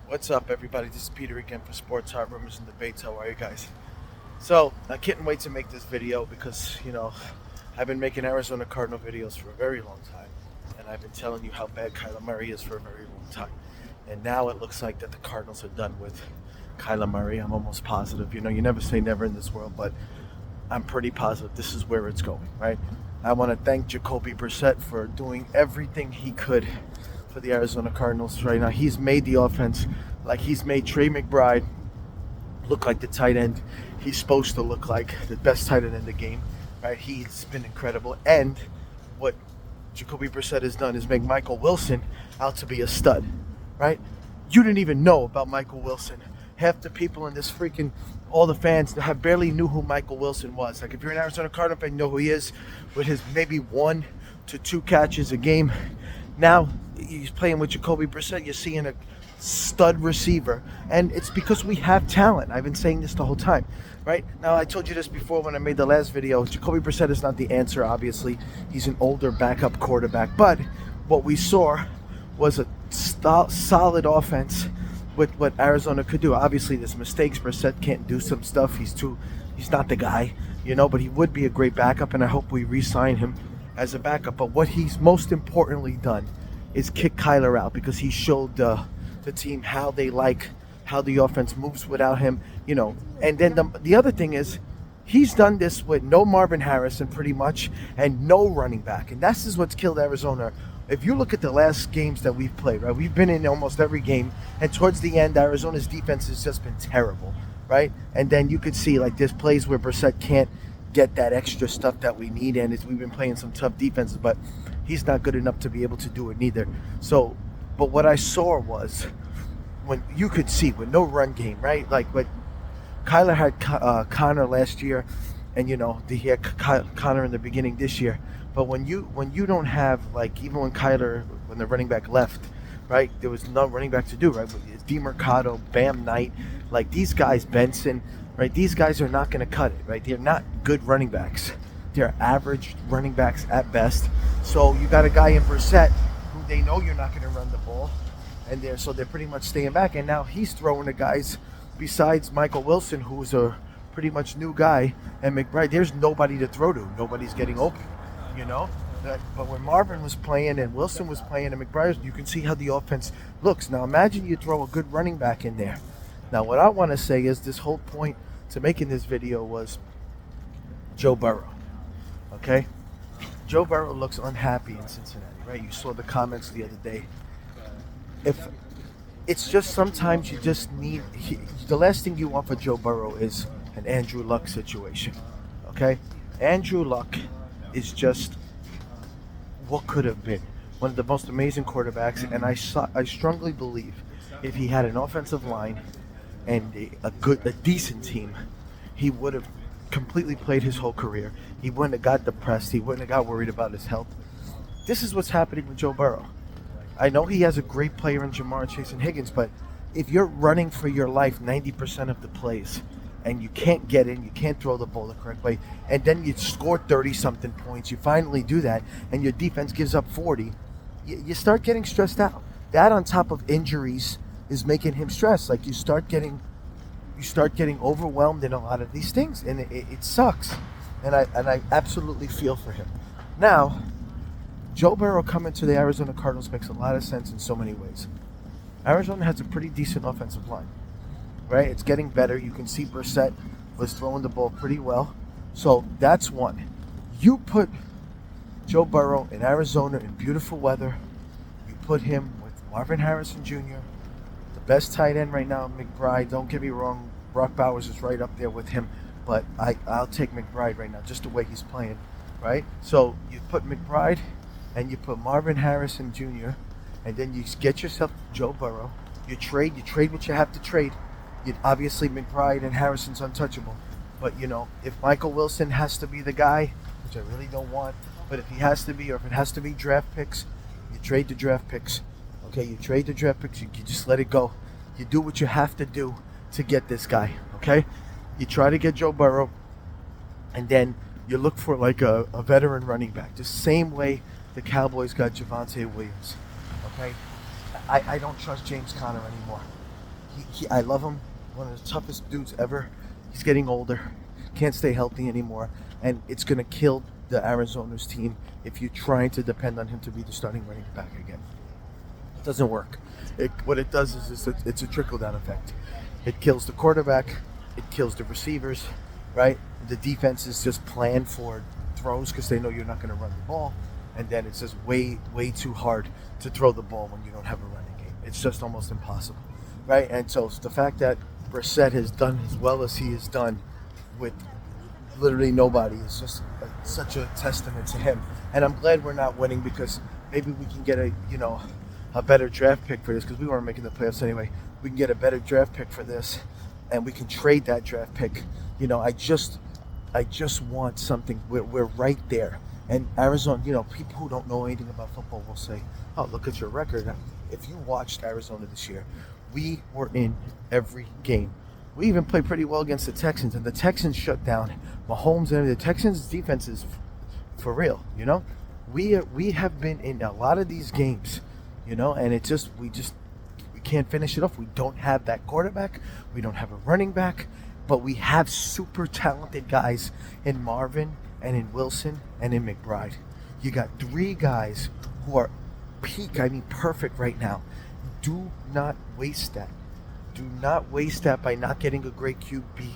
What's up, everybody? This is Peter again for Sports Hard Rumors and Debates. How are you guys? So, I can't wait to make this video because, I've been making Arizona Cardinal videos for a very long time. And I've been telling you how bad Kyler Murray is for a very long time. And now it looks like that the Cardinals are done with Kyler Murray. I'm almost positive. You never say never in this world, but I'm pretty positive this is where it's going, right? I want to thank Jacoby Brissett for doing everything he could for the Arizona Cardinals right now. He's made the offense like he's made Trey McBride look like the tight end he's supposed to look like, the best tight end in the game, right? He's been incredible. And what Jacoby Brissett has done is make Michael Wilson out to be a stud, right? You didn't even know about Michael Wilson. Half the people in this all the fans that have barely knew who Michael Wilson was. Like, if you're an Arizona Cardinal fan, you know who he is with his maybe 1 to 2 catches a game. Now he's playing with Jacoby Brissett. You're seeing a stud receiver, and it's because we have talent. I've been saying this the whole time, right? Now, I told you this before when I made the last video. Jacoby Brissett is not the answer, obviously. He's an older backup quarterback, but what we saw was a solid offense with what Arizona could do. Obviously, there's mistakes. Brissett can't do some stuff. He's not the guy, but he would be a great backup, and I hope we re-sign him as a backup. But what he's most importantly done is kick Kyler out, because he showed the team how the offense moves without him, And then the other thing is, he's done this with no Marvin Harrison pretty much and no running back. And this is what's killed Arizona. If you look at the last games that we've played, right, we've been in almost every game, and towards the end, Arizona's defense has just been terrible, right? And then you could see, like, there's plays where Brissett can't get that extra stuff that we need, and we've been playing some tough defenses, but he's not good enough to be able to do it neither. So, but what I saw was, when you could see with no run game, right? Like, what Kyler had Connor last year, and he had Connor in the beginning this year. But when you don't have, like, even when the running back left, right, there was no running back to do, right? DeMercado, Bam Knight, like these guys, Benson, right? These guys are not going to cut it, right? They're not good running backs. They're average running backs at best. So you got a guy in Brissett who they know you're not going to run the ball, and they're pretty much staying back. And now he's throwing to guys besides Michael Wilson, who's a pretty much new guy, and McBride. There's nobody to throw to. Nobody's getting open, But when Marvin was playing and Wilson was playing and McBride, you can see how the offense looks. Now imagine you throw a good running back in there. Now what I want to say is, this whole point to making this video was Joe Burrow. Okay? Joe Burrow looks unhappy in Cincinnati, right? You saw the comments the other day. If it's just sometimes you just need the last thing you want for Joe Burrow is an Andrew Luck situation. Okay? Andrew Luck is just what could have been one of the most amazing quarterbacks, and I strongly believe if he had an offensive line and a decent team, he would have completely played his whole career. He wouldn't have got depressed. He wouldn't have got worried about his health. This is what's happening with Joe Burrow. I know he has a great player in Jamar Chase and Higgins, but if you're running for your life 90% of the plays and you can't get in, you can't throw the ball the correct way, and then you score 30-something points, you finally do that, and your defense gives up 40, you start getting stressed out. That, on top of injuries, is making him stressed. Like, you start getting overwhelmed in a lot of these things, and it sucks. And I absolutely feel for him. Now, Joe Burrow coming to the Arizona Cardinals makes a lot of sense in so many ways. Arizona has a pretty decent offensive line, right? It's getting better. You can see Brissett was throwing the ball pretty well. So that's one. You put Joe Burrow in Arizona in beautiful weather. You put him with Marvin Harrison Jr., the best tight end right now, McBride. Don't get me wrong, Brock Bowers is right up there with him, but I'll take McBride right now, just the way he's playing, right? So you put McBride and you put Marvin Harrison Jr., and then you get yourself Joe Burrow. You trade what you have to trade. Obviously, McBride and Harrison's untouchable. But, if Michael Wilson has to be the guy, which I really don't want, but if he has to be, or if it has to be draft picks, you trade the draft picks. Okay, you trade the draft picks. You just let it go. You do what you have to do to get this guy, okay? You try to get Joe Burrow, and then you look for, like, a veteran running back. The same way the Cowboys got Javonte Williams, okay? I don't trust James Conner anymore. I love him. One of the toughest dudes ever. He's getting older. Can't stay healthy anymore. And it's going to kill the Arizona's team if you're trying to depend on him to be the starting running back again. It doesn't work. What it does is it's a trickle-down effect. It kills the quarterback. It kills the receivers, right? The defense is just planned for throws because they know you're not going to run the ball. And then it's just way too hard to throw the ball when you don't have a running game. It's just almost impossible, right? And so the fact that Brissett has done as well as he has done with literally nobody is just such a testament to him. And I'm glad we're not winning because maybe we can get a better draft pick for this because we weren't making the playoffs anyway. We can get a better draft pick for this, and we can trade that draft pick. I just want something. We're right there. And Arizona, people who don't know anything about football will say, "Oh, look at your record." If you watched Arizona this year, we were in every game. We even played pretty well against the Texans, and the Texans shut down Mahomes, and the Texans' defense is for real. We have been in a lot of these games, and we can't finish it off. We don't have that quarterback. We don't have a running back, but we have super talented guys in Marvin and in Wilson and in McBride. You got three guys who are perfect right now. Do not waste that. Do not waste that by not getting a great QB.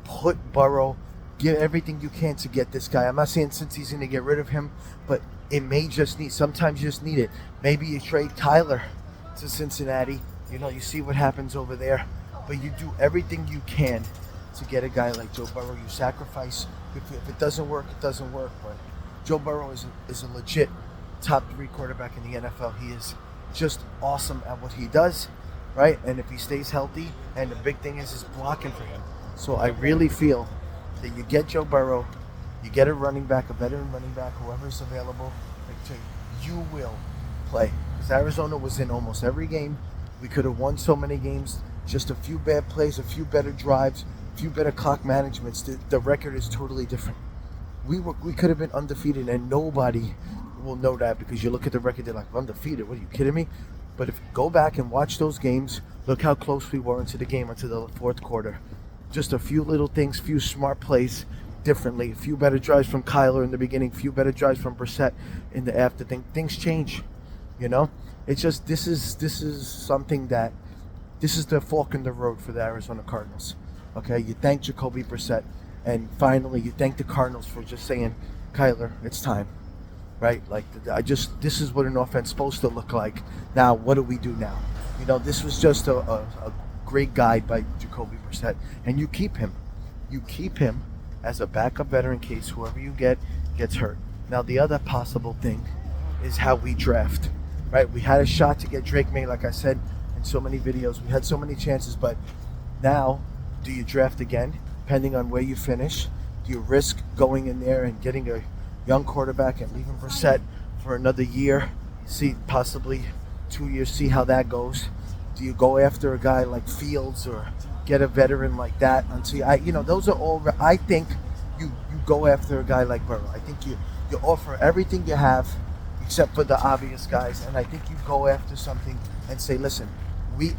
Put Burrow, get everything you can to get this guy. I'm not saying since he's going to get rid of him, but it may sometimes you just need it. Maybe you trade Tyler to Cincinnati. You see what happens over there. But you do everything you can to get a guy like Joe Burrow. You sacrifice. If it doesn't work, it doesn't work. But Joe Burrow is a legit top 3 quarterback in the NFL. He is just awesome at what he does, right? And if he stays healthy, and the big thing is blocking for him. So I really feel that you get Joe Burrow, you get a running back, a veteran running back, whoever's available, you will play. Because Arizona was in almost every game. We could have won so many games. Just a few bad plays, a few better drives, a few better clock managements. The record is totally different. We could have been undefeated, and nobody will know that because you look at the record, they're like, undefeated? What, are you kidding me? But if you go back and watch those games, look how close we were into the game, into the fourth quarter. Just a few little things, few smart plays differently, a few better drives from Kyler in the beginning, few better drives from Brissett in the after thing. Things change, It's just this is something that this is the fork in the road for the Arizona Cardinals. Okay, you thank Jacoby Brissett, and finally you thank the Cardinals for just saying, Kyler, it's time, right? This is what an offense is supposed to look like. Now, what do we do now? This was just a great guide by Jacoby Brissett, and you keep him. You keep him as a backup veteran in case whoever you get gets hurt. Now, the other possible thing is how we draft, right? We had a shot to get Drake May, like I said in so many videos. We had so many chances, but now, do you draft again, depending on where you finish? Do you risk going in there and getting a young quarterback and leaving Brissett for another year, possibly 2 years, see how that goes? Do you go after a guy like Fields or get a veteran like that? Those are all. I think you go after a guy like Burrow. I think you offer everything you have, except for the obvious guys, and I think you go after something and say, listen,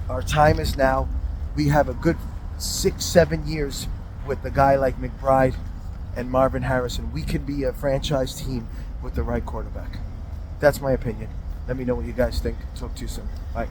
our time is now. We have a good 6-7 years with a guy like McBride and Marvin Harrison. We could be a franchise team with the right quarterback. That's my opinion. Let me know what you guys think. Talk to you soon. Bye.